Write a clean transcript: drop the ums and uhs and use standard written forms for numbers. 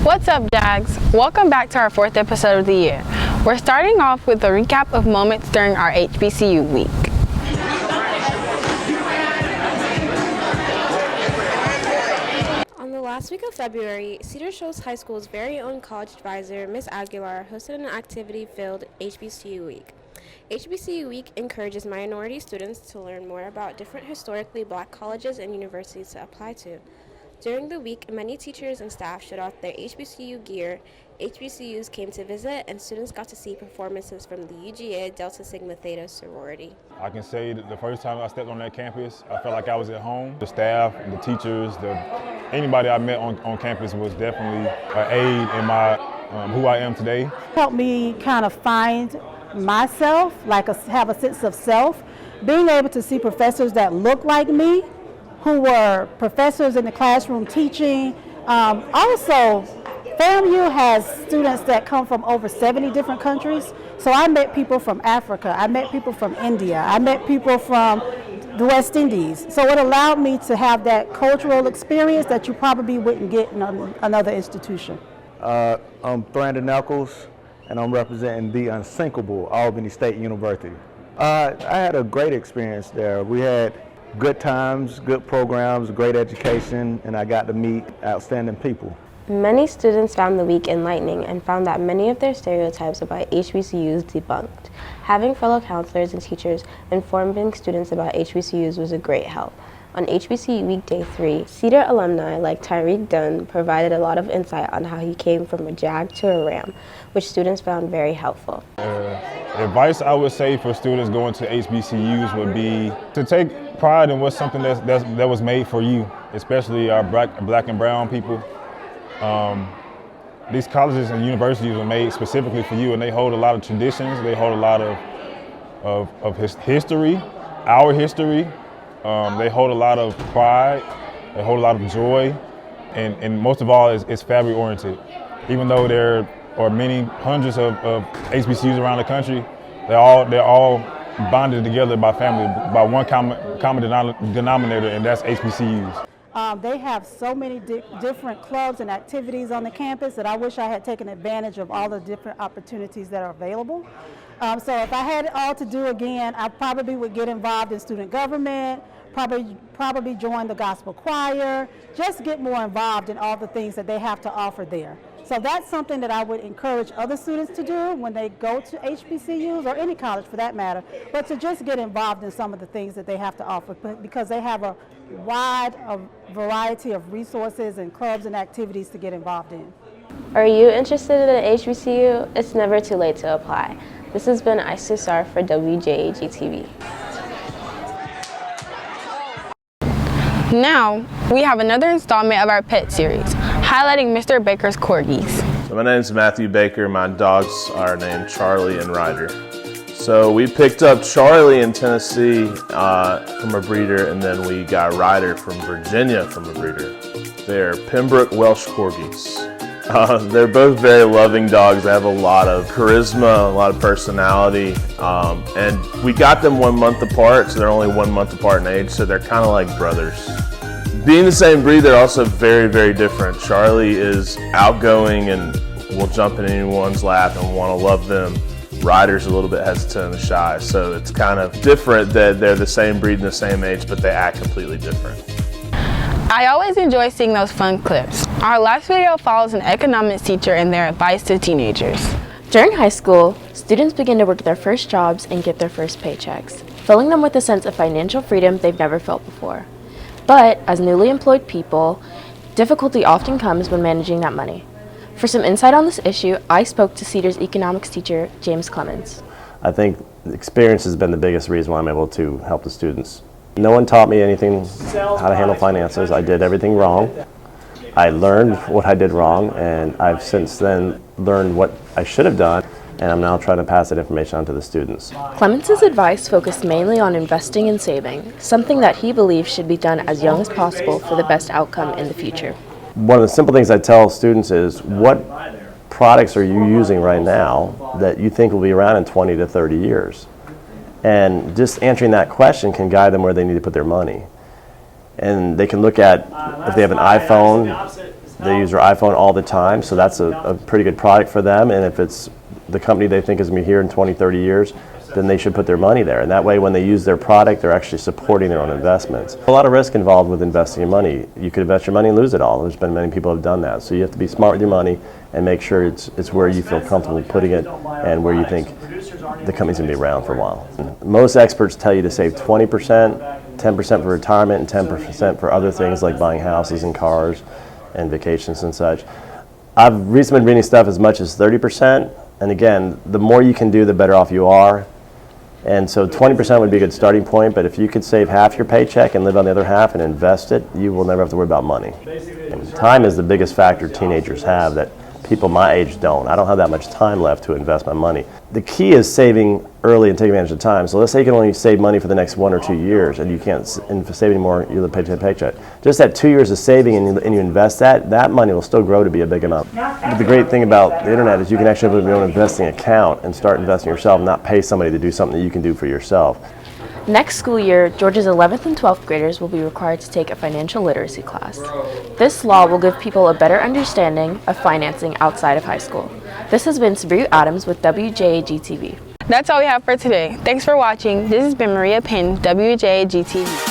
What's up, JAGs? Welcome back to our 4th episode of the year. We're starting off with a recap of moments during our HBCU week. On the last week of February, Cedar Shoals High School's very own college advisor, Ms. Aguilar, hosted an activity-filled HBCU week. HBCU Week encourages minority students to learn more about different historically black colleges and universities to apply to. During the week, many teachers and staff showed off their HBCU gear, HBCUs came to visit, and students got to see performances from the UGA Delta Sigma Theta sorority. I can say that the first time I stepped on that campus, I felt like I was at home. The staff, the teachers, anybody I met on campus was definitely an aid in my who I am today. Helped me kind of find myself, have a sense of self. Being able to see professors that look like me, who were professors in the classroom teaching. Also, FAMU has students that come from over 70 different countries. So I met people from Africa, I met people from India, I met people from the West Indies. So it allowed me to have that cultural experience that you probably wouldn't get in another institution. I'm Brandon Knuckles, and I'm representing the unsinkable Albany State University. I had a great experience there. We had good times, good programs, great education, and I got to meet outstanding people. Many students found the week enlightening and found that many of their stereotypes about HBCUs debunked. Having fellow counselors and teachers informing students about HBCUs was a great help. On HBCU Week Day 3, Cedar alumni like Tyreek Dunn provided a lot of insight on how he came from a JAG to a RAM, which students found very helpful. Advice I would say for students going to HBCUs would be to take pride in what's something that was made for you, especially our black and brown people. These colleges and universities were made specifically for you, and they hold a lot of traditions. They hold a lot of history, our history. They hold a lot of pride. They hold a lot of joy, and most of all, it's family oriented. Even though there are many hundreds of HBCUs around the country, they're all bonded together by family, by one common denominator, and that's HBCUs. They have so many different clubs and activities on the campus that I wish I had taken advantage of all the different opportunities that are available. So if I had it all to do again, I probably would get involved in student government, probably join the gospel choir, just get more involved in all the things that they have to offer there. So that's something that I would encourage other students to do when they go to HBCUs or any college for that matter, but to just get involved in some of the things that they have to offer because they have a wide variety of resources and clubs and activities to get involved in. Are you interested in an HBCU? It's never too late to apply. This has been Isusar for WJAG TV. Now, we have another installment of our pet series, highlighting Mr. Baker's corgis. So my name is Matthew Baker. My dogs are named Charlie and Ryder. So we picked up Charlie in Tennessee from a breeder, and then we got Ryder from Virginia from a breeder. They're Pembroke Welsh Corgis. They're both very loving dogs. They have a lot of charisma, a lot of personality, and we got them 1 month apart, so they're only 1 month apart in age, so they're kind of like brothers. Being the same breed, they're also very, very different. Charlie is outgoing and will jump in anyone's lap and want to love them. Ryder's a little bit hesitant and shy, so it's kind of different that they're the same breed and the same age, but they act completely different. I always enjoy seeing those fun clips. Our last video follows an economics teacher and their advice to teenagers. During high school, students begin to work their first jobs and get their first paychecks, filling them with a sense of financial freedom they've never felt before. But as newly employed people, difficulty often comes when managing that money. For some insight on this issue, I spoke to Cedar's economics teacher, James Clemens. I think experience has been the biggest reason why I'm able to help the students. No one taught me anything how to handle finances. I did everything wrong. I learned what I did wrong, and I've since then learned what I should have done, and I'm now trying to pass that information on to the students. Clemence's advice focused mainly on investing and saving, something that he believes should be done as young as possible for the best outcome in the future. One of the simple things I tell students is, what products are you using right now that you think will be around in 20 to 30 years? And just answering that question can guide them where they need to put their money. And they can look at, if they have an iPhone, they use their iPhone all the time, so that's a pretty good product for them. And if it's the company they think is going to be here in 20, 30 years, then they should put their money there. And that way, when they use their product, they're actually supporting their own investments. A lot of risk involved with investing in money. You could invest your money and lose it all. There's been many people who have done that. So you have to be smart with your money and make sure it's where you feel comfortable putting it and where you think the company's going to be around for a while. Most experts tell you to save 20%, 10% for retirement, and 10% for other things like buying houses and cars and vacations and such. I've recently been reading stuff as much as 30%. And again, the more you can do, the better off you are. And so 20% would be a good starting point, but if you could save half your paycheck and live on the other half and invest it, you will never have to worry about money. And time is the biggest factor teenagers have that people my age don't. I don't have that much time left to invest my money. The key is saving early and taking advantage of time. So let's say you can only save money for the next 1 or 2 years and you can't save anymore, you live paycheck to paycheck. Just that 2 years of saving and you invest that money will still grow to be a big amount. But the great thing about the internet is you can actually open your own investing account and start investing yourself and not pay somebody to do something that you can do for yourself. Next school year, Georgia's 11th and 12th graders will be required to take a financial literacy class. This law will give people a better understanding of financing outside of high school. This has been Sabrina Adams with WJAG TV. That's all we have for today. Thanks for watching. This has been Maria Penn, WJAG TV.